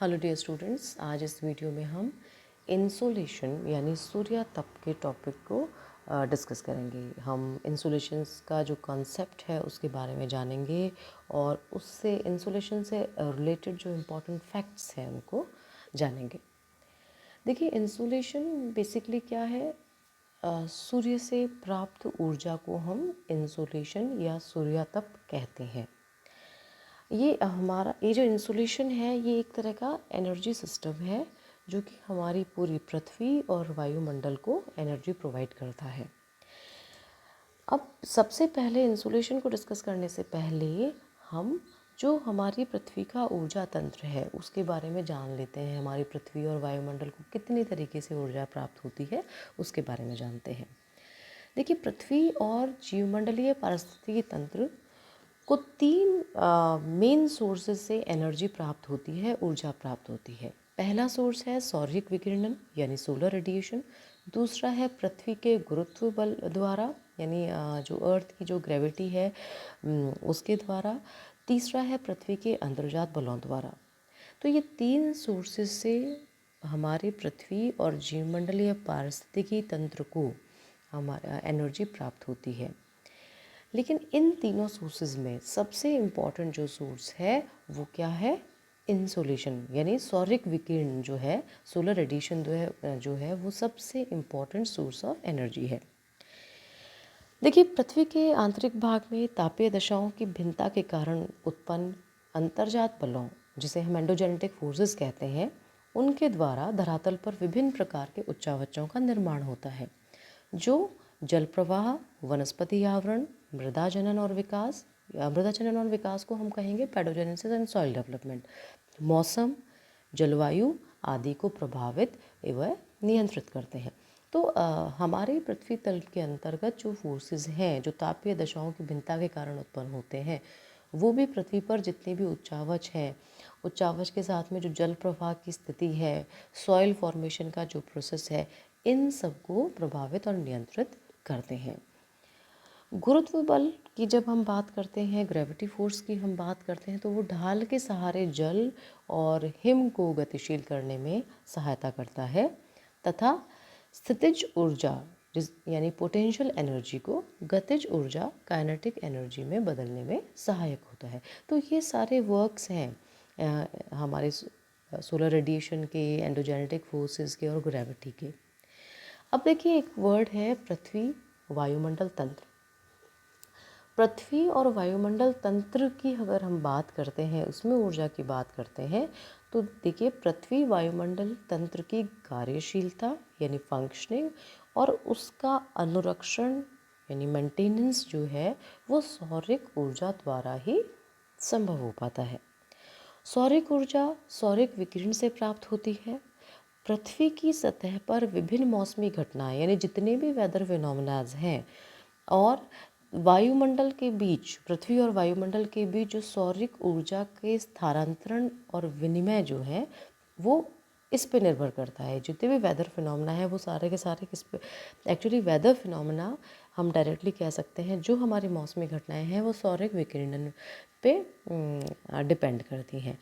Hello dear students, आज इस video में हम इंसोलेशन यानी सूर्यातप के टॉपिक को डिस्कस करेंगे। हम इंसोलेशंस का जो कॉन्सेप्ट है उसके बारे में जानेंगे और उससे इंसोलेशन से रिलेटेड जो इम्पोर्टेंट फैक्ट्स हैं उनको जानेंगे। देखिए, इंसोलेशन बेसिकली क्या है? सूर्य से प्राप्त ऊर्जा को हम इंसोलेशन या सूर्यातप कहते हैं। ये जो इंसुलेशन है ये एक तरह का एनर्जी सिस्टम है जो कि हमारी पूरी पृथ्वी और वायुमंडल को एनर्जी प्रोवाइड करता है। अब सबसे पहले इंसुलेशन को डिस्कस करने से पहले हम जो हमारी पृथ्वी का ऊर्जा तंत्र है उसके बारे में जान लेते हैं। हमारी पृथ्वी और वायुमंडल को कितनी तरीके से ऊर्जा प्राप्त होती है उसके बारे में जानते हैं। देखिए, पृथ्वी और जीवमंडलीय पारिस्थितिकी तंत्र को तीन मेन सोर्सेज से एनर्जी प्राप्त होती है, ऊर्जा प्राप्त होती है। पहला सोर्स है सौर्यिक विकिरणन यानी सोलर रेडिएशन। दूसरा है पृथ्वी के गुरुत्व बल द्वारा यानी जो अर्थ की जो ग्रेविटी है उसके द्वारा। तीसरा है पृथ्वी के अंतर्जात बलों द्वारा। तो ये तीन सोर्सेज से हमारे पृथ्वी और जीवमंडलीय पारिस्थितिकी तंत्र को हमारा एनर्जी प्राप्त होती है। लेकिन इन तीनों सोर्सेज में सबसे इम्पॉर्टेंट जो सोर्स है वो क्या है? इंसोलेशन यानी सौर्यिक विकिरण जो है, सोलर रेडिएशन जो है वो सबसे इम्पॉर्टेंट सोर्स ऑफ एनर्जी है। देखिए, पृथ्वी के आंतरिक भाग में तापीय दशाओं की भिन्नता के कारण उत्पन्न अंतर्जात बलों, जिसे हम एंडोजेनेटिक फोर्सेस कहते हैं, उनके द्वारा धरातल पर विभिन्न प्रकार के उच्चावचों का निर्माण होता है जो जल प्रवाह, वनस्पति आवरण, मृदा जनन और विकास को हम कहेंगे पेडोजेनेसिस एंड सॉइल डेवलपमेंट, मौसम, जलवायु आदि को प्रभावित एवं नियंत्रित करते हैं। तो हमारे पृथ्वी तल के अंतर्गत जो फोर्सेस हैं जो तापीय दशाओं की भिन्नता के कारण उत्पन्न होते हैं वो भी पृथ्वी पर जितने भी उच्चावच हैं, उच्चावच के साथ में जो जल प्रवाह की स्थिति है, सॉइल फॉर्मेशन का जो प्रोसेस है, इन सब को प्रभावित और नियंत्रित करते हैं। गुरुत्व बल की जब हम बात करते हैं, ग्रेविटी फोर्स की हम बात करते हैं, तो वो ढाल के सहारे जल और हिम को गतिशील करने में सहायता करता है तथा स्थितिज ऊर्जा यानी पोटेंशियल एनर्जी को गतिज ऊर्जा काइनेटिक एनर्जी में बदलने में सहायक होता है। तो ये सारे वर्क्स हैं हमारे सोलर रेडिएशन के, एंडोजेनेटिक फोर्सेस के और ग्रेविटी के। अब देखिए, एक वर्ड है पृथ्वी वायुमंडल तंत्र। पृथ्वी और वायुमंडल तंत्र की अगर हम बात करते हैं, उसमें ऊर्जा की बात करते हैं, तो देखिए पृथ्वी वायुमंडल तंत्र की कार्यशीलता यानी फंक्शनिंग और उसका अनुरक्षण यानी मेंटेनेंस जो है वो सौर्यिक ऊर्जा द्वारा ही संभव हो पाता है। सौर्यिक ऊर्जा सौर्यिक विकिरण से प्राप्त होती है। पृथ्वी की सतह पर विभिन्न मौसमी घटनाएं यानी जितने भी वेदर फिनोमेनाज हैं और वायुमंडल के बीच, पृथ्वी और वायुमंडल के बीच जो सौर्यिक ऊर्जा के स्थानांतरण और विनिमय जो है वो इस पे निर्भर करता है। जितने भी वेदर फिनोमेना है वो सारे के सारे किस पे, एक्चुअली वेदर फिनोमेना हम डायरेक्टली कह सकते हैं जो हमारी मौसमी घटनाएं हैं वो सौर्यिक विकिरण पे डिपेंड करती हैं।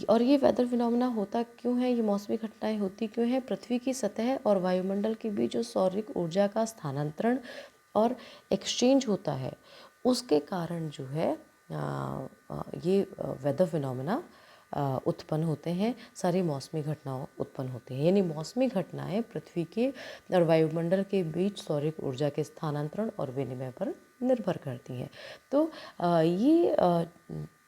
और ये वेदर फिनोमेना होता क्यों है, ये मौसमी घटनाएं होती क्यों हैं? पृथ्वी की सतह और वायुमंडल के बीच जो सौर्यिक ऊर्जा का स्थानांतरण और एक्सचेंज होता है उसके कारण जो है ये वेदर फिनोमेना उत्पन्न होते हैं, सारी मौसमी घटनाओं उत्पन्न होती हैं। यानी मौसमी घटनाएं पृथ्वी के और वायुमंडल के बीच सौर्यिक ऊर्जा के स्थानांतरण और विनिमय पर निर्भर करती हैं। तो ये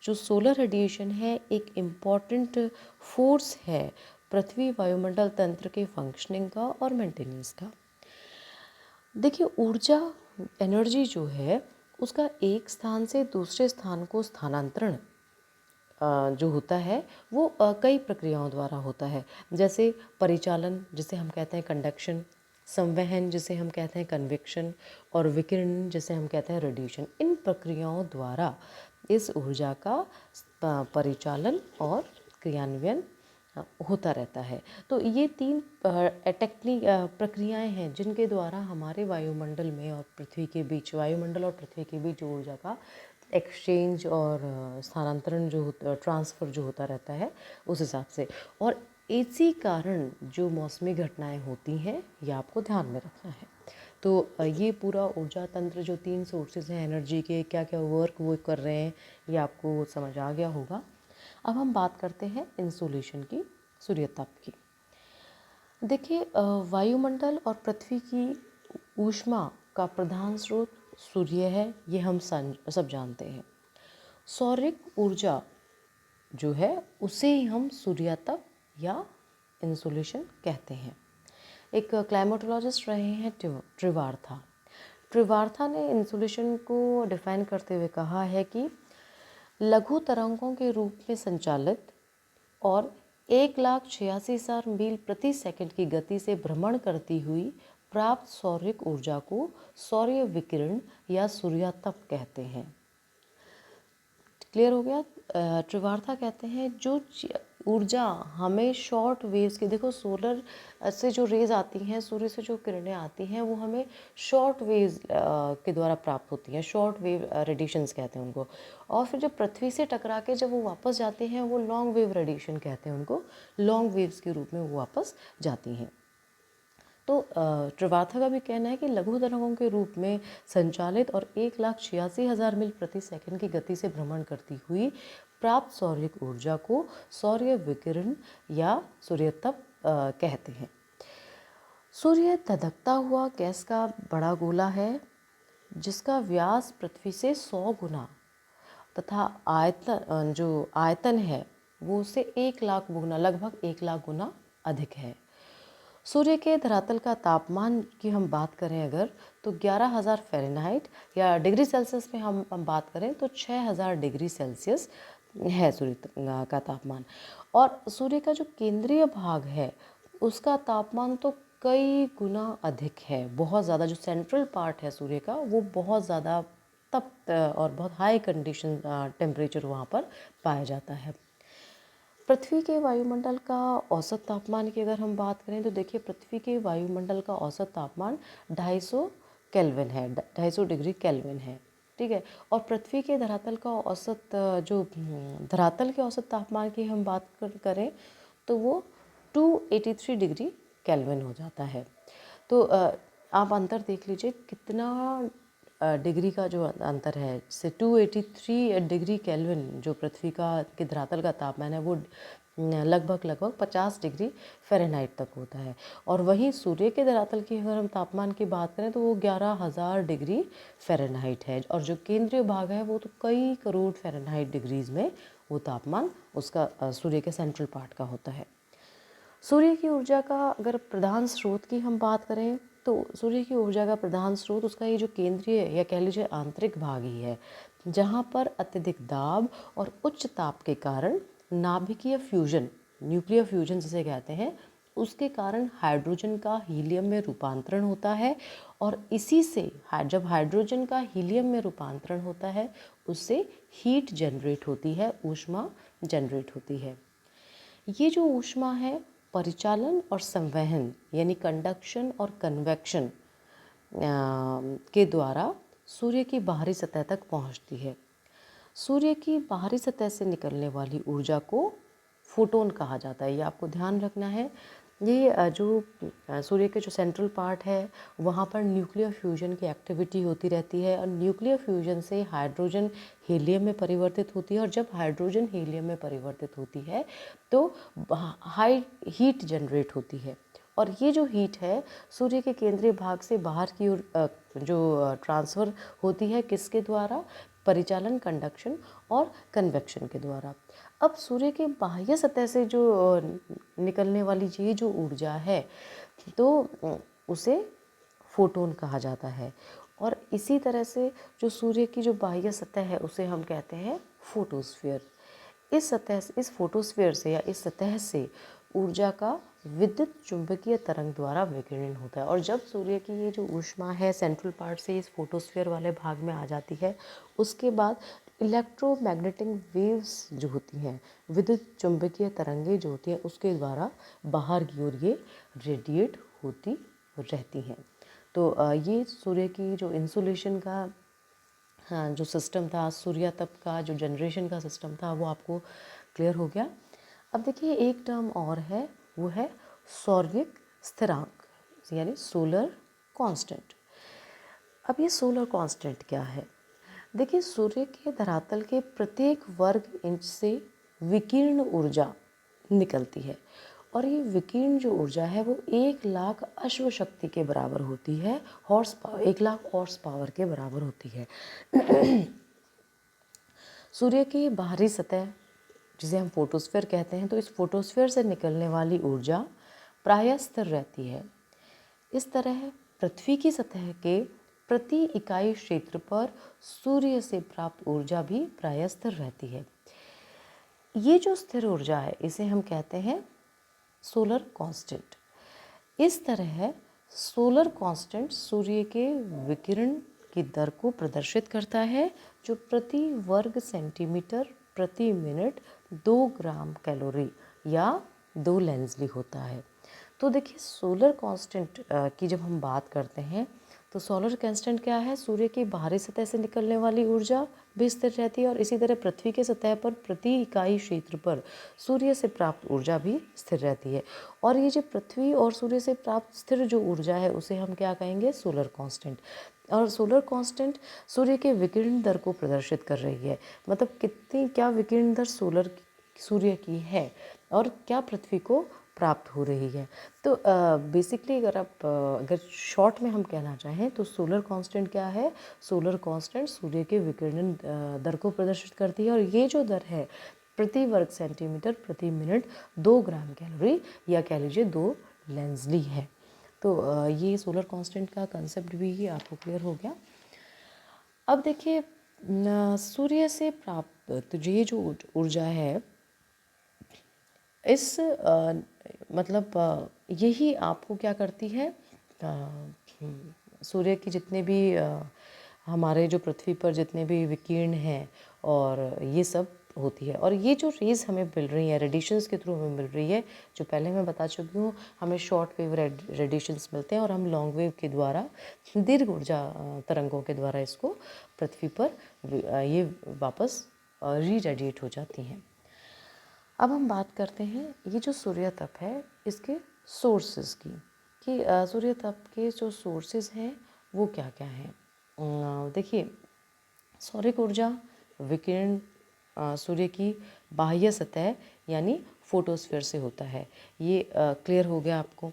जो सोलर रेडिएशन है एक इम्पॉर्टेंट फोर्स है पृथ्वी वायुमंडल तंत्र के फंक्शनिंग का और मेंटेनेंस का। देखिए, ऊर्जा एनर्जी जो है उसका एक स्थान से दूसरे स्थान को स्थानांतरण जो होता है वो कई प्रक्रियाओं द्वारा होता है। जैसे परिचालन जिसे हम कहते हैं कंडक्शन, संवहन जिसे हम कहते हैं कन्वेक्शन और विकिरण जिसे हम कहते हैं रेडिएशन। इन प्रक्रियाओं द्वारा इस ऊर्जा का परिचालन और क्रियान्वयन होता रहता है। तो ये तीन टेक्निक प्रक्रियाएं हैं जिनके द्वारा हमारे वायुमंडल में और पृथ्वी के बीच, वायुमंडल और पृथ्वी के बीच ऊर्जा का एक्सचेंज और स्थानांतरण जो होता, ट्रांसफ़र जो होता रहता है उस हिसाब से। और इसी कारण जो मौसमी घटनाएं होती हैं ये आपको ध्यान में रखना है। तो ये पूरा ऊर्जा तंत्र जो 3 सोर्सेज हैं एनर्जी के, क्या क्या वर्क वो कर रहे हैं, ये आपको समझ आ गया होगा। अब हम बात करते हैं इंसोलेशन की, सूर्यताप की। देखिए, वायुमंडल और पृथ्वी की ऊष्मा का प्रधान स्रोत सूर्य है, ये हम सब जानते हैं। सौरिक ऊर्जा जो है उसे ही हम सूर्यताप या इंसोलेशन कहते हैं। एक क्लाइमेटोलॉजिस्ट रहे हैं त्रिवार्था। त्रिवार्था ने इंसुलेशन को डिफाइन करते हुए कहा है कि लघु तरंगों के रूप में संचालित और 1,86,000 मील प्रति सेकंड की गति से भ्रमण करती हुई प्राप्त सौरिक ऊर्जा को सौर्य विकिरण या सूर्यातप कहते हैं। क्लियर हो गया? त्रिवार्था कहते हैं जो ऊर्जा हमें शॉर्ट वेव्स की, देखो सोलर से जो रेज आती हैं, सूर्य से जो किरणें आती हैं वो हमें शॉर्ट वेव्स के द्वारा प्राप्त होती हैं, शॉर्ट वेव रेडिएशंस कहते हैं उनको। और फिर जब पृथ्वी से टकरा के जब वो वापस जाते हैं वो लॉन्ग वेव रेडिएशन कहते हैं उनको, लॉन्ग वेव्स के रूप में वो वापस जाती हैं। तो त्रिवार्था का भी कहना है कि लघु तरंगों के रूप में संचालित और 1,86,000 मील प्रति सेकंड की गति से भ्रमण करती हुई प्राप्त सौर्यिक ऊर्जा को सौर्य विकिरण या सूर्यतप कहते हैं। सूर्य धधकता हुआ गैस का बड़ा गोला है जिसका व्यास पृथ्वी से 100 गुना तथा आयतन जो आयतन है वो उससे 1,00,000 गुना, लगभग 1,00,000 गुना अधिक है। सूर्य के धरातल का तापमान की हम बात करें अगर, तो 11,000 फ़ारेनहाइट या डिग्री सेल्सियस में हम बात करें तो 6,000 डिग्री सेल्सियस है सूर्य का तापमान। और सूर्य का जो केंद्रीय भाग है उसका तापमान तो कई गुना अधिक है, बहुत ज़्यादा। जो सेंट्रल पार्ट है सूर्य का वो बहुत ज़्यादा तप्त और बहुत हाई कंडीशन टेम्परेचर वहाँ पर पाया जाता है। पृथ्वी के वायुमंडल का औसत तापमान की अगर हम बात करें तो देखिए, पृथ्वी के वायुमंडल का औसत तापमान 250 केल्विन है, 250 डिग्री केल्विन है, ठीक है। और पृथ्वी के धरातल का औसत जो धरातल के औसत तापमान की हम बात करें तो वो 283 डिग्री केल्विन हो जाता है। तो आप अंतर देख लीजिए कितना डिग्री का जो अंतर है। जैसे 283 डिग्री केल्विन जो पृथ्वी का के धरातल का तापमान है वो लगभग 50 डिग्री फ़ारेनहाइट तक होता है। और वहीं सूर्य के धरातल की अगर हम तापमान की बात करें तो वो 11,000 डिग्री फ़ारेनहाइट है। और जो केंद्रीय भाग है वो तो कई करोड़ फ़ारेनहाइट डिग्रीज़ में वो तापमान उसका सूर्य के सेंट्रल पार्ट का होता है। सूर्य की ऊर्जा का अगर प्रधान स्रोत की हम बात करें तो सूर्य की ऊर्जा का प्रधान स्रोत उसका ये जो केंद्रीय या कह लीजिए आंतरिक भाग ही है, जहाँ पर अत्यधिक दाब और उच्च ताप के कारण नाभिकीय फ्यूजन, न्यूक्लियर फ्यूजन जिसे कहते हैं, उसके कारण हाइड्रोजन का हीलियम में रूपांतरण होता है। और इसी से जब हाइड्रोजन का हीलियम में रूपांतरण होता है उससे हीट जनरेट होती है, ऊष्मा जनरेट होती है। ये जो ऊष्मा है परिचालन और संवहन यानी कंडक्शन और कन्वेक्शन के द्वारा सूर्य की बाहरी सतह तक पहुंचती है। सूर्य की बाहरी सतह से निकलने वाली ऊर्जा को फोटोन कहा जाता है। ये आपको ध्यान रखना है। ये जो सूर्य के जो सेंट्रल पार्ट है वहाँ पर न्यूक्लियर फ्यूजन की एक्टिविटी होती रहती है और न्यूक्लियर फ्यूजन से हाइड्रोजन हीलियम में परिवर्तित होती है। और जब हाइड्रोजन हीलियम में परिवर्तित होती है तो हाई हीट जनरेट होती है। और ये जो हीट है सूर्य के केंद्रीय भाग से बाहर की ओर जो ट्रांसफ़र होती है किसके द्वारा? परिचालन, कंडक्शन और कन्वेक्शन के द्वारा। अब सूर्य के बाह्य सतह से जो निकलने वाली ये जो ऊर्जा है तो उसे फोटोन कहा जाता है। और इसी तरह से जो सूर्य की जो बाह्य सतह है उसे हम कहते हैं फोटोस्फीयर। इस फोटोस्फीयर से या इस सतह से ऊर्जा का विद्युत चुंबकीय तरंग द्वारा विकिरण होता है। और जब सूर्य की ये जो ऊष्मा है सेंट्रल पार्ट से इस फोटोस्फीयर वाले भाग में आ जाती है उसके बाद इलेक्ट्रोमैग्नेटिक वेव्स जो होती हैं, विद्युत चुंबकीय तरंगें जो होती हैं उसके द्वारा बाहर की ओर ये रेडिएट होती रहती हैं। तो ये सूर्य की जो इंसुलेशन का हाँ, जो सिस्टम था सूर्य तप का, जो जनरेशन का सिस्टम था, वो आपको क्लियर हो गया। अब देखिए एक टर्म और है, वो है सौर्यिक स्थिरांक, यानी सोलर कांस्टेंट। अब ये सोलर कांस्टेंट क्या है? देखिए सूर्य के धरातल के प्रत्येक वर्ग इंच से विकिरण ऊर्जा निकलती है, और ये विकिरण जो ऊर्जा है वो 1,00,000 अश्व शक्ति के बराबर होती है, हॉर्स पावर 1,00,000 हॉर्स पावर के बराबर होती है। सूर्य की बाहरी सतह, जिसे हम फोटोस्फीयर कहते हैं, तो इस फोटोस्फीयर से निकलने वाली ऊर्जा प्रायः स्थिर रहती है। इस तरह पृथ्वी की सतह के प्रति इकाई क्षेत्र पर सूर्य से प्राप्त ऊर्जा भी प्रायः स्थिर रहती है। ये जो स्थिर ऊर्जा है इसे हम कहते हैं सोलर कांस्टेंट। इस तरह सोलर कांस्टेंट सूर्य के विकिरण की दर को प्रदर्शित करता है, जो प्रति वर्ग सेंटीमीटर प्रति मिनट 2 ग्राम कैलोरी या 2 लेंजली होता है। तो देखिए सोलर कांस्टेंट की जब हम बात करते हैं तो सोलर कांस्टेंट क्या है? सूर्य की बाहरी सतह से निकलने वाली ऊर्जा भी स्थिर रहती है, और इसी तरह पृथ्वी के सतह पर प्रति इकाई क्षेत्र पर सूर्य से प्राप्त ऊर्जा भी स्थिर रहती है। और ये जो पृथ्वी और सूर्य से प्राप्त स्थिर जो ऊर्जा है उसे हम क्या कहेंगे? Solar constant. और सोलर कांस्टेंट सूर्य के विकिरण दर को प्रदर्शित कर रही है, मतलब कितनी क्या विकिरण दर सूर्य की है और क्या पृथ्वी को प्राप्त हो रही है। तो बेसिकली अगर शॉर्ट में हम कहना चाहें तो सोलर कांस्टेंट क्या है? सोलर कांस्टेंट सूर्य के विकिरण दर को प्रदर्शित करती है, और ये जो दर है प्रति वर्ग सेंटीमीटर प्रति मिनट 2 ग्राम कैलोरी या कह लीजिए 2 लेंजली है। तो ये सोलर कांस्टेंट का कंसेप्ट भी आपको क्लियर हो गया। अब देखिए सूर्य से प्राप्त तो ये जो ऊर्जा है इस यही आपको क्या करती है? सूर्य की जितने भी हमारे जो पृथ्वी पर जितने भी विकिरण हैं और ये सब होती है, और ये जो रेज़ हमें मिल रही है रेडिएशंस के थ्रू हमें मिल रही है, जो पहले मैं बता चुकी हूँ, हमें शॉर्ट वेव रेडिएशंस मिलते हैं और हम लॉन्ग वेव के द्वारा दीर्घ ऊर्जा तरंगों के द्वारा इसको पृथ्वी पर ये वापस री रेडिएट हो जाती हैं। अब हम बात करते हैं ये जो सूर्य तप है इसके सोर्सेज की, कि सूर्य तप के जो सोर्सेज हैं वो क्या क्या हैं। देखिए सौरिक ऊर्जा विकिरण सूर्य की बाह्य सतह यानी फोटोस्फीयर से होता है। ये क्लियर हो गया आपको।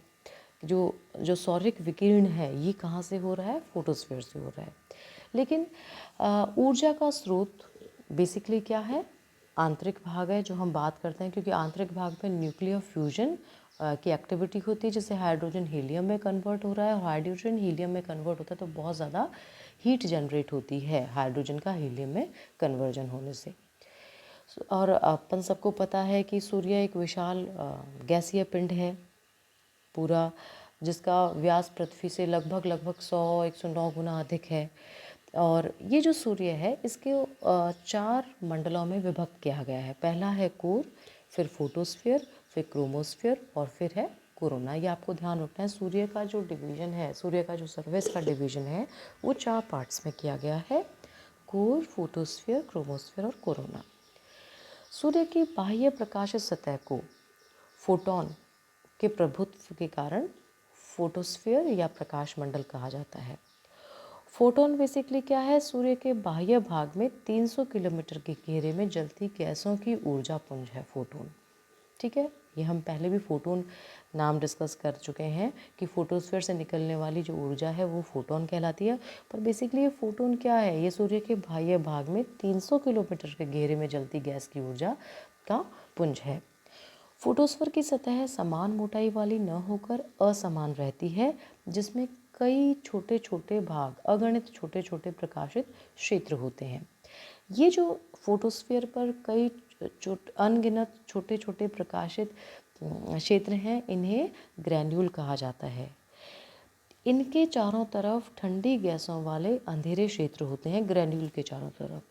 जो जो सौरिक विकिरण है ये कहाँ से हो रहा है? फोटोस्फीयर से हो रहा है। लेकिन ऊर्जा का स्रोत बेसिकली क्या है? आंतरिक भाग है जो हम बात करते हैं, क्योंकि आंतरिक भाग में न्यूक्लियर फ्यूजन की एक्टिविटी होती है, जिससे हाइड्रोजन हीलियम में कन्वर्ट हो रहा है, और हाइड्रोजन हीलियम में कन्वर्ट होता है तो बहुत ज़्यादा हीट जनरेट होती है हाइड्रोजन का हीलियम में कन्वर्जन होने से। और अपन सबको पता है कि सूर्य एक विशाल गैसीय पिंड है पूरा, जिसका व्यास पृथ्वी से लगभग 109 गुना अधिक है। और ये जो सूर्य है इसके 4 मंडलों में विभक्त किया गया है। पहला है कोर, फिर फोटोस्फीयर, फिर क्रोमोस्फीयर और फिर है कोरोना। ये आपको ध्यान रखना है। सूर्य का जो डिवीज़न है, सूर्य का जो सरफेस का डिवीज़न है वो 4 पार्ट्स में किया गया है: कोर, फोटोस्फीयर, क्रोमोस्फीयर और कोरोना। सूर्य की बाह्य प्रकाशित सतह को फोटोन के प्रभुत्व के कारण फोटोस्फीयर या प्रकाश मंडल कहा जाता है। फोटोन बेसिकली क्या है? सूर्य के बाह्य भाग में 300 किलोमीटर के घेरे में जलती गैसों की ऊर्जा पुंज है फोटोन। ठीक है, ये हम पहले भी फोटोन नाम डिस्कस कर चुके हैं कि फोटोस्फीयर से निकलने वाली जो ऊर्जा है वो फोटोन कहलाती है। पर बेसिकली ये फोटोन क्या है? ये सूर्य के बाह्य भाग में 300 किलोमीटर के घेरे में जलती गैस की ऊर्जा का पुंज है। फोटोस्फीयर की सतह समान मोटाई वाली न होकर असमान रहती है, जिसमें कई छोटे छोटे भाग, अगणित छोटे छोटे प्रकाशित क्षेत्र होते हैं। ये जो फोटोस्फीयर पर कई अनगिनत छोटे छोटे प्रकाशित क्षेत्र हैं, इन्हें ग्रैन्यूल कहा जाता है। इनके चारों तरफ ठंडी गैसों वाले अंधेरे क्षेत्र होते हैं, ग्रैन्यूल के चारों तरफ।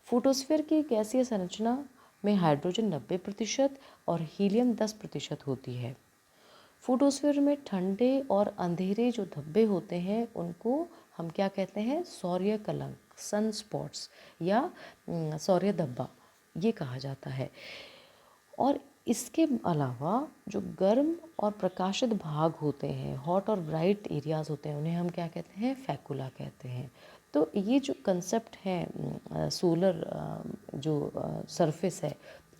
फोटोस्फीयर की गैसीय संरचना में हाइड्रोजन 90% और हीलियम 10% होती है। फोटोस्फीयर में ठंडे और अंधेरे जो धब्बे होते हैं उनको हम क्या कहते हैं? सौर्य कलंक। सन स्पॉट्स या सौर्य धब्बा ये कहा जाता है। और इसके अलावा जो गर्म और प्रकाशित भाग होते हैं, हॉट और ब्राइट एरियाज़ होते हैं, उन्हें हम क्या कहते हैं, फैकुला कहते हैं। तो ये जो कंसेप्ट है सोलर जो सरफेस है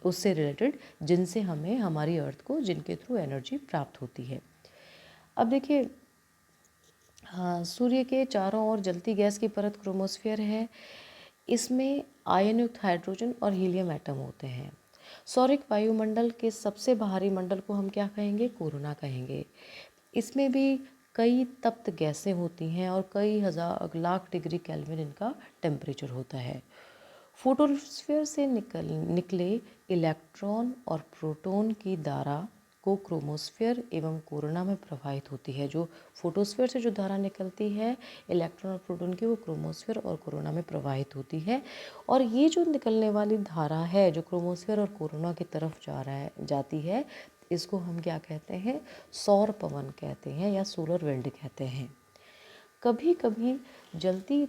उससे रिलेटेड, जिनसे हमें हमारी अर्थ को, जिनके थ्रू एनर्जी प्राप्त होती है। अब देखिए, हाँ, सूर्य के चारों ओर जलती गैस की परत क्रोमोस्फीयर है। इसमें आयन युक्त हाइड्रोजन और हीलियम एटम होते हैं। सौरिक वायुमंडल के सबसे बाहरी मंडल को हम क्या कहेंगे, कोरोना कहेंगे। इसमें भी कई तप्त गैसें होती हैं और कई हजार लाख डिग्री केल्विन इनका टेम्परेचर होता है। फोटोस्फीयर से निकले इलेक्ट्रॉन और प्रोटॉन की धारा को क्रोमोस्फीयर एवं कोरोना में प्रवाहित होती है। जो फोटोस्फीयर से जो धारा निकलती है इलेक्ट्रॉन और प्रोटॉन की, वो क्रोमोस्फीयर और कोरोना में प्रवाहित होती है। और ये जो निकलने वाली धारा है जो क्रोमोस्फीयर और कोरोना की तरफ जाती है, इसको हम क्या कहते हैं, सौर पवन कहते हैं या सोलर विंड कहते हैं। कभी कभी जलती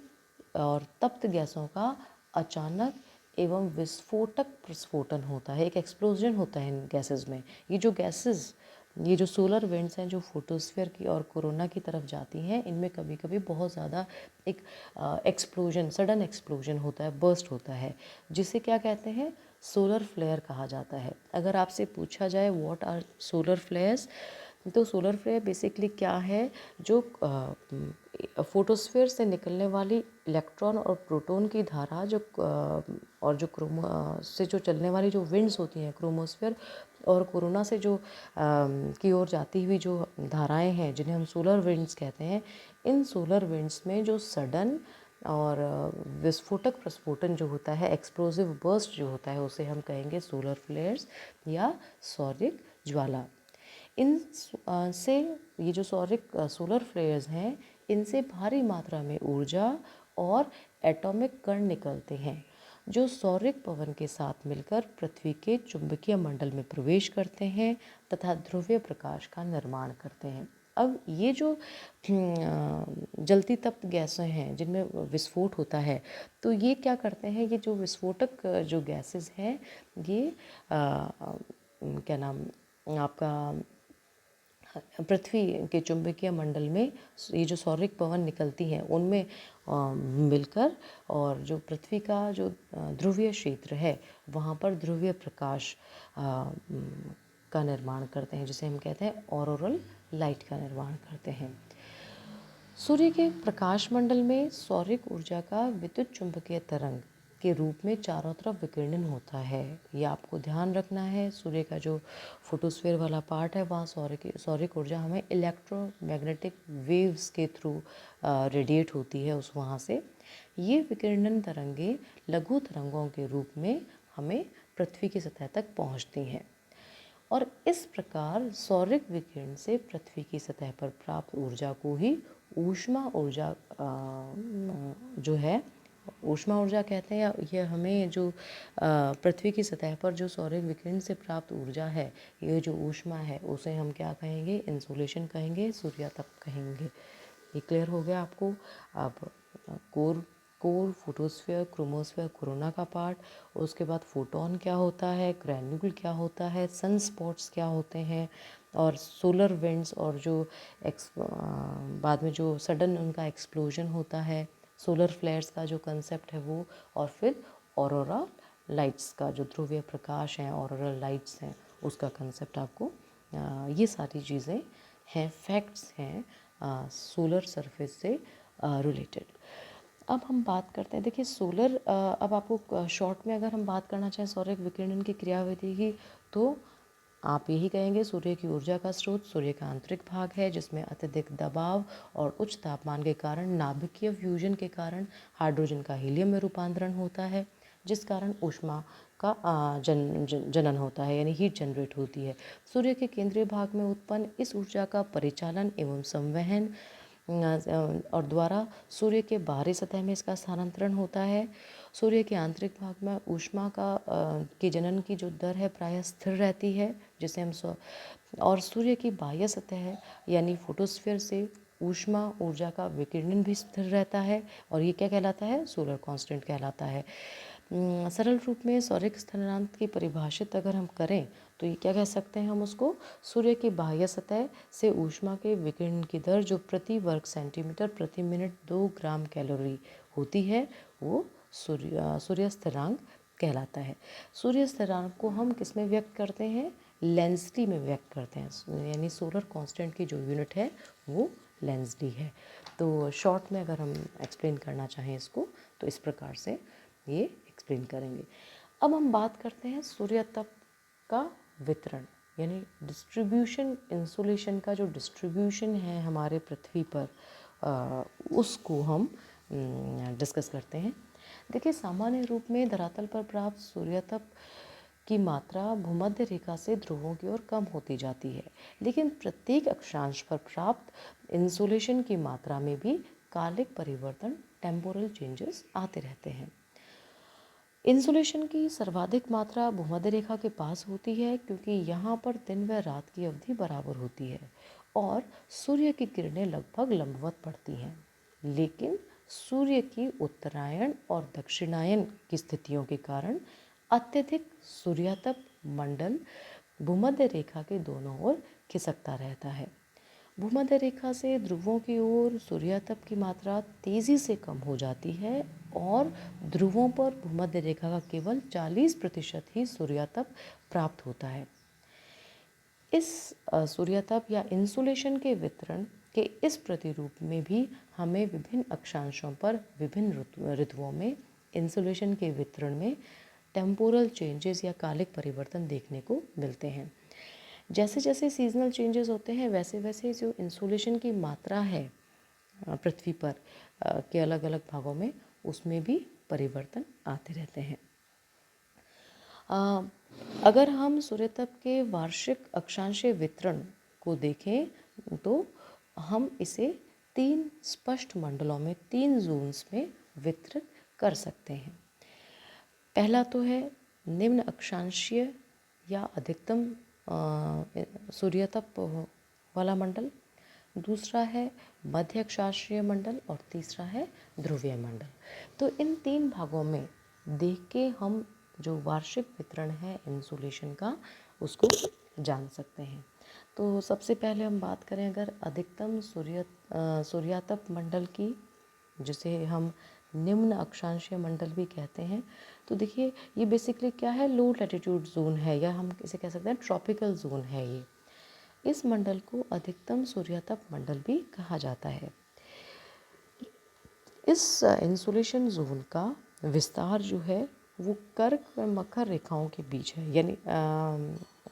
और तप्त गैसों का अचानक एवं विस्फोटक प्रस्फोटन होता है, एक एक्सप्लोजन होता है इन गैसेस में। ये जो सोलर विंड्स हैं जो फोटोस्फीयर की और कोरोना की तरफ जाती हैं, इनमें कभी कभी बहुत ज़्यादा एक एक्सप्लोजन, सडन एक्सप्लोजन होता है, बर्स्ट होता है, जिसे क्या कहते हैं, सोलर फ्लेयर कहा जाता है। अगर आपसे पूछा जाए व्हाट आर सोलर फ्लेयर्स, तो सोलर फ्लेयर बेसिकली क्या है, जो फोटोस्फीयर से निकलने वाली इलेक्ट्रॉन और प्रोटॉन की धारा और जो से जो चलने वाली जो विंड्स होती हैं क्रोमोस्फीयर और कोरोना से जो की ओर जाती हुई जो धाराएं हैं, जिन्हें हम सोलर विंड्स कहते हैं, इन सोलर विंड्स में जो सडन और विस्फोटक प्रस्फोटन जो होता है, एक्सप्लोसिव बर्स्ट जो होता है, उसे हम कहेंगे सोलर फ्लेयर्स या सौरिक ज्वाला। इन से ये जो सोलर फ्लेयर्स हैं, इनसे भारी मात्रा में ऊर्जा और एटॉमिक कण निकलते हैं, जो सौरिक पवन के साथ मिलकर पृथ्वी के चुंबकीय मंडल में प्रवेश करते हैं तथा ध्रुवीय प्रकाश का निर्माण करते हैं। अब ये जो जलती तप्त गैसें हैं जिनमें विस्फोट होता है, तो ये क्या करते हैं, ये जो विस्फोटक जो गैसेस हैं, ये क्या नाम आपका पृथ्वी के चुंबकीय मंडल में ये जो सौरिक पवन निकलती हैं उनमें मिलकर, और जो पृथ्वी का जो ध्रुवीय क्षेत्र है वहाँ पर ध्रुवीय प्रकाश का निर्माण करते हैं, जिसे हम कहते हैं ऑरोरल लाइट का निर्माण करते हैं। सूर्य के प्रकाश मंडल में सौरिक ऊर्जा का विद्युत चुंबकीय तरंग के रूप में चारों तरफ विकिरण होता है। ये आपको ध्यान रखना है। सूर्य का जो फोटोस्फीयर वाला पार्ट है, वहाँ सौरिक ऊर्जा हमें इलेक्ट्रोमैग्नेटिक वेव्स के थ्रू रेडिएट होती है उस वहाँ से। ये विकिरणन तरंगे लघु तरंगों के रूप में हमें पृथ्वी की सतह तक पहुँचती हैं, और इस प्रकार सौरिक विकिरण से पृथ्वी की सतह पर प्राप्त ऊर्जा को ही ऊष्मा ऊर्जा जो है, ऊष्मा ऊर्जा कहते हैं। यह हमें जो पृथ्वी की सतह पर जो सौरिक विकिरण से प्राप्त ऊर्जा है, ये जो ऊष्मा है, उसे हम क्या कहेंगे, इंसोलेशन कहेंगे, सूर्यातप कहेंगे। ये क्लियर हो गया आपको। अब कोर फोटोस्फीयर, क्रोमोस्फीयर, कोरोना का पार्ट, उसके बाद फोटोन क्या होता है, ग्रैन्यूल क्या होता है, सन स्पॉट्स क्या होते हैं, और सोलर विंड्स, और जो बाद में जो सडन उनका एक्सप्लोजन होता है, सोलर फ्लेयर्स का जो कंसेप्ट है वो, और फिर ऑरोरा लाइट्स का जो ध्रुवीय प्रकाश है, ऑरोरा लाइट्स हैं, उसका कंसेप्ट आपको, ये सारी चीज़ें हैं, फैक्ट्स हैं सोलर सरफेस से रिलेटेड। अब हम बात करते हैं, देखिए सोलर, अब आपको शॉर्ट में अगर हम बात करना चाहें सौरिक विकिरण की क्रियाविधि की, तो आप यही कहेंगे, सूर्य की ऊर्जा का स्रोत सूर्य का आंतरिक भाग है, जिसमें अत्यधिक दबाव और उच्च तापमान के कारण नाभिकीय फ्यूजन के कारण हाइड्रोजन का हीलियम में रूपांतरण होता है, जिस कारण ऊष्मा का जनन होता है, यानी हीट जनरेट होती है। सूर्य के केंद्रीय भाग में उत्पन्न इस ऊर्जा का परिचालन एवं संवहन और द्वारा सूर्य के बाहरी सतह में इसका स्थानांतरण होता है। सूर्य के आंतरिक भाग में ऊष्मा के जनन की जो दर है प्रायः स्थिर रहती है, जिसे हम और सूर्य की बाह्य सतह यानी फोटोस्फीयर से ऊष्मा ऊर्जा का विकिरण भी स्थिर रहता है और ये क्या कहलाता है, सोलर कांस्टेंट कहलाता है। सरल रूप में सौरिक स्थिरांक की परिभाषित अगर हम करें तो ये क्या कह सकते हैं हम उसको, सूर्य की बाह्य सतह से ऊष्मा के विकिरण की दर जो प्रति वर्ग सेंटीमीटर प्रति मिनट 2 ग्राम कैलोरी होती है वो सूर्य स्थिरांक कहलाता है। सूर्य स्थिरांक को हम किस में व्यक्त करते हैं, लेंसडी में व्यक्त करते हैं, यानी सोलर कांस्टेंट की जो यूनिट है वो लेंसडी है। तो शॉर्ट में अगर हम एक्सप्लेन करना चाहें इसको तो इस प्रकार से ये एक्सप्लेन करेंगे। अब हम बात करते हैं सूर्य तप का वितरण, यानी डिस्ट्रीब्यूशन, इंसुलेशन का जो डिस्ट्रीब्यूशन है हमारे पृथ्वी पर उसको हम डिस्कस करते हैं। देखिए, सामान्य रूप में धरातल पर प्राप्त सूर्यतप की मात्रा भूमध्य रेखा से ध्रुवों की ओर कम होती जाती है, लेकिन प्रत्येक अक्षांश पर प्राप्त इंसुलेशन की मात्रा में भी कालिक परिवर्तन, टेम्पोरल चेंजेस आते रहते हैं। इंसुलेशन की सर्वाधिक मात्रा भूमध्य रेखा के पास होती है क्योंकि यहाँ पर दिन व रात की अवधि बराबर होती है और सूर्य की किरणें लगभग लंबवत पड़ती हैं, लेकिन सूर्य की उत्तरायण और दक्षिणायन की स्थितियों के कारण अत्यधिक सूर्यातप मंडल भूमध्य रेखा के दोनों ओर खिसकता रहता है। भूमध्य रेखा से ध्रुवों की ओर सूर्यातप की मात्रा तेज़ी से कम हो जाती है और ध्रुवों पर भूमध्य रेखा का केवल 40% ही सूर्यातप प्राप्त होता है। इस सूर्यातप या इंसुलेशन के वितरण के इस प्रतिरूप में भी हमें विभिन्न अक्षांशों पर विभिन्न ऋतुओं में इंसुलेशन के वितरण में टेम्पोरल चेंजेस या कालिक परिवर्तन देखने को मिलते हैं। जैसे जैसे सीजनल चेंजेस होते हैं वैसे वैसे जो इंसुलेशन की मात्रा है पृथ्वी पर के अलग अलग भागों में उसमें भी परिवर्तन आते रहते हैं। अगर हम सूर्यतप के वार्षिक अक्षांशीय वितरण को देखें तो हम इसे 3 स्पष्ट मंडलों में, 3 जोन्स में वितरित कर सकते हैं। पहला तो है निम्न अक्षांशीय या अधिकतम सूर्यतप वाला मंडल, दूसरा है मध्य अक्षांशीय मंडल और तीसरा है ध्रुवीय मंडल। तो इन 3 भागों में देख के हम जो वार्षिक वितरण है इंसुलेशन का उसको जान सकते हैं। तो सबसे पहले हम बात करें अगर अधिकतम सूर्यातप मंडल की, जिसे हम निम्न अक्षांशीय मंडल भी कहते हैं, तो देखिए ये बेसिकली क्या है, लो लैटिट्यूड जोन है या हम इसे कह सकते हैं ट्रॉपिकल जोन है ये। इस मंडल को अधिकतम सूर्यातप मंडल भी कहा जाता है। इस इंसुलेशन जोन का विस्तार जो है वो कर्क व मकर रेखाओं के बीच है, यानी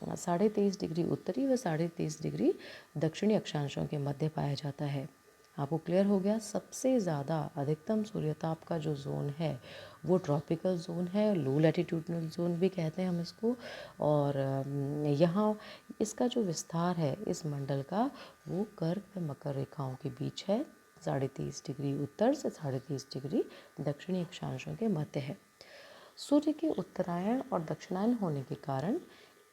23.5 डिग्री उत्तरी व 23.5 डिग्री दक्षिणी अक्षांशों के मध्य पाया जाता है। आपको क्लियर हो गया। सबसे ज़्यादा अधिकतम सूर्यताप का जो जोन है वो ट्रॉपिकल जोन है, लो लैटिट्यूडनल जोन भी कहते हैं हम इसको। और यहाँ इसका जो विस्तार है इस मंडल का वो कर्क व मकर रेखाओं के बीच है, 23.5 डिग्री उत्तर से 23.5 डिग्री दक्षिणी अक्षांशों के मध्य है। सूर्य के उत्तरायण और दक्षिणायन होने के कारण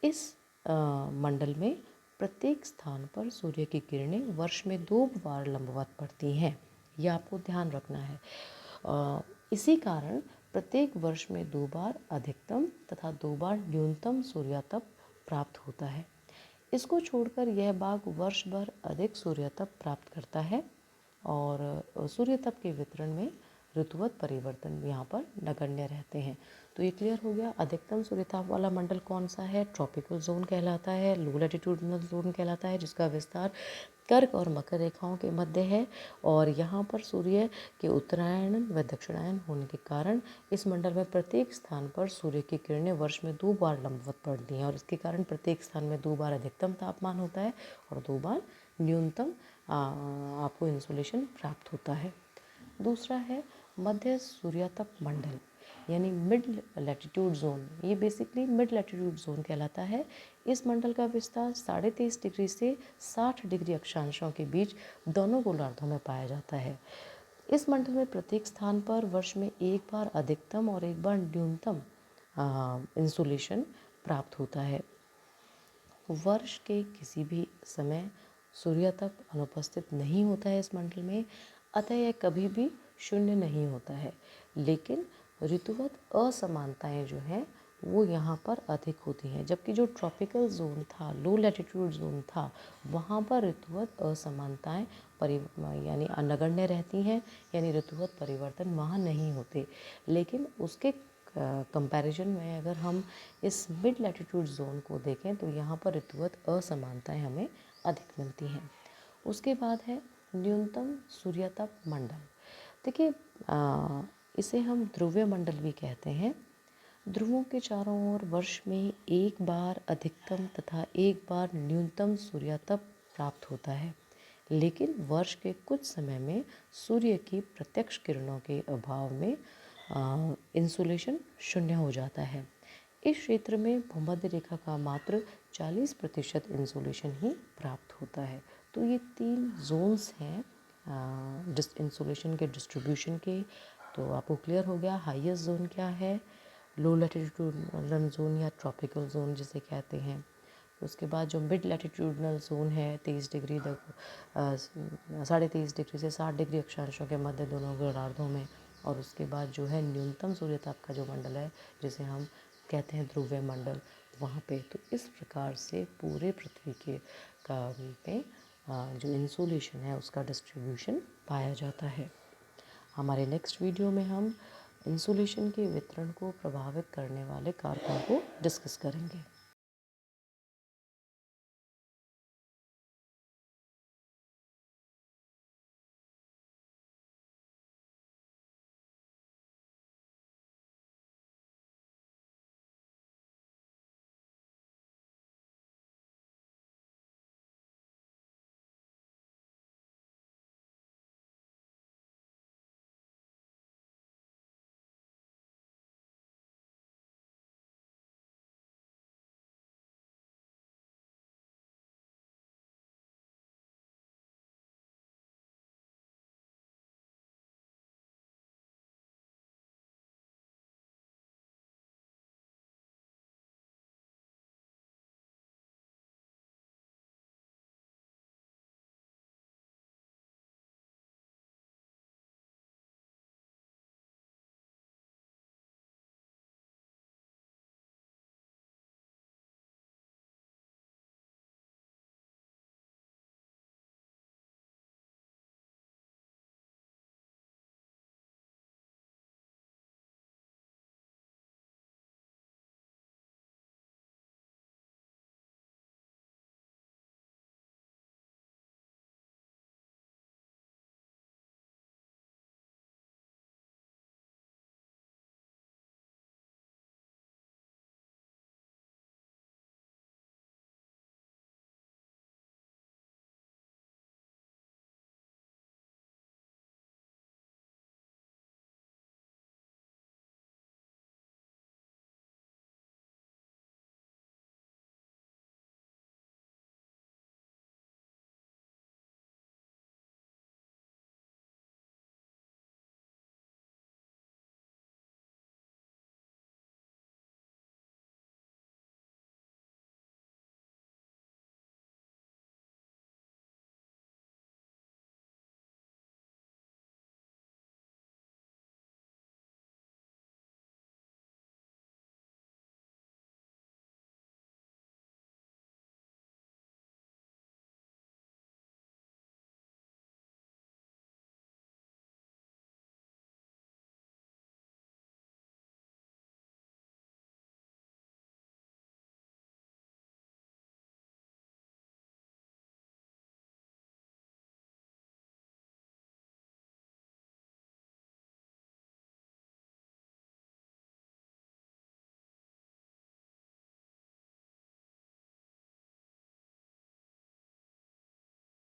इस मंडल में प्रत्येक स्थान पर सूर्य की किरणें वर्ष में 2 बार लंबवत पड़ती हैं, यह आपको ध्यान रखना है। इसी कारण प्रत्येक वर्ष में 2 बार अधिकतम तथा 2 बार न्यूनतम सूर्यातप प्राप्त होता है। इसको छोड़कर यह भाग वर्ष भर अधिक सूर्यतप प्राप्त करता है और सूर्यतप के वितरण में ऋतुवत परिवर्तन यहाँ पर नगण्य रहते हैं। तो ये क्लियर हो गया। अधिकतम सूर्यताप वाला मंडल कौन सा है, ट्रॉपिकल जोन कहलाता है, लो लैटिट्यूडनल जोन कहलाता है, जिसका विस्तार कर्क और मकर रेखाओं के मध्य है। और यहाँ पर सूर्य के उत्तरायण व दक्षिणायन होने के कारण इस मंडल में प्रत्येक स्थान पर सूर्य की किरणें वर्ष में 2 बार लंबवत पड़ती हैं और इसके कारण प्रत्येक स्थान में 2 बार अधिकतम तापमान होता है और 2 बार न्यूनतम आपको इंसुलेशन प्राप्त होता है। दूसरा है मध्य सूर्यातप मंडल, यानी मिड लैटिट्यूड जोन। ये बेसिकली मिड लैटिट्यूड जोन कहलाता है। इस मंडल का विस्तार 23.5 डिग्री से 60 डिग्री अक्षांशों के बीच दोनों गोलार्धों में पाया जाता है। इस मंडल में प्रत्येक स्थान पर वर्ष में 1 बार अधिकतम और 1 बार न्यूनतम इंसुलेशन प्राप्त होता है। वर्ष के किसी भी समय सूर्य तक अनुपस्थित नहीं होता है इस मंडल में, अतः यह कभी भी शून्य नहीं होता है। लेकिन ऋतुवत असमानताएं जो हैं वो यहाँ पर अधिक होती हैं, जबकि जो ट्रॉपिकल जोन था, लो लैटिट्यूड जोन था, वहाँ पर ऋतुवत असमानताएं यानी नगण्य रहती हैं, यानी ऋतुवत परिवर्तन वहाँ नहीं होते। लेकिन उसके कंपैरिजन में अगर हम इस मिड लैटिट्यूड जोन को देखें तो यहाँ पर ऋतुवत असमानताएं हमें अधिक मिलती हैं। उसके बाद है न्यूनतम सूर्यताप मंडल। देखिए इसे हम ध्रुवीय मंडल भी कहते हैं। ध्रुवों के चारों ओर वर्ष में एक बार अधिकतम तथा एक बार न्यूनतम सूर्यातप प्राप्त होता है, लेकिन वर्ष के कुछ समय में सूर्य की प्रत्यक्ष किरणों के अभाव में इंसुलेशन शून्य हो जाता है। इस क्षेत्र में भूमध्य रेखा का मात्र 40% इंसुलेशन ही प्राप्त होता है। तो ये 3 जोन्स हैं इंसुलेशन के डिस्ट्रीब्यूशन के। तो आपको क्लियर हो गया हाईएस्ट जोन क्या है, लो लैटिट्यूडनल जोन या ट्रॉपिकल जोन जिसे कहते हैं। उसके बाद जो मिड लैटिट्यूडनल जोन है 23 डिग्री तक 23.5 डिग्री से 60 डिग्री अक्षांशों के मध्य दोनों गोलार्धों में। और उसके बाद जो है न्यूनतम सूर्यताप का जो मंडल है जिसे हम कहते हैं ध्रुवीय मंडल, वहाँ पे। तो इस प्रकार से पूरे पृथ्वी के में जो इंसुलेशन है उसका डिस्ट्रीब्यूशन पाया जाता है। हमारे नेक्स्ट वीडियो में हम इंसुलेशन के वितरण को प्रभावित करने वाले कारकों को डिस्कस करेंगे।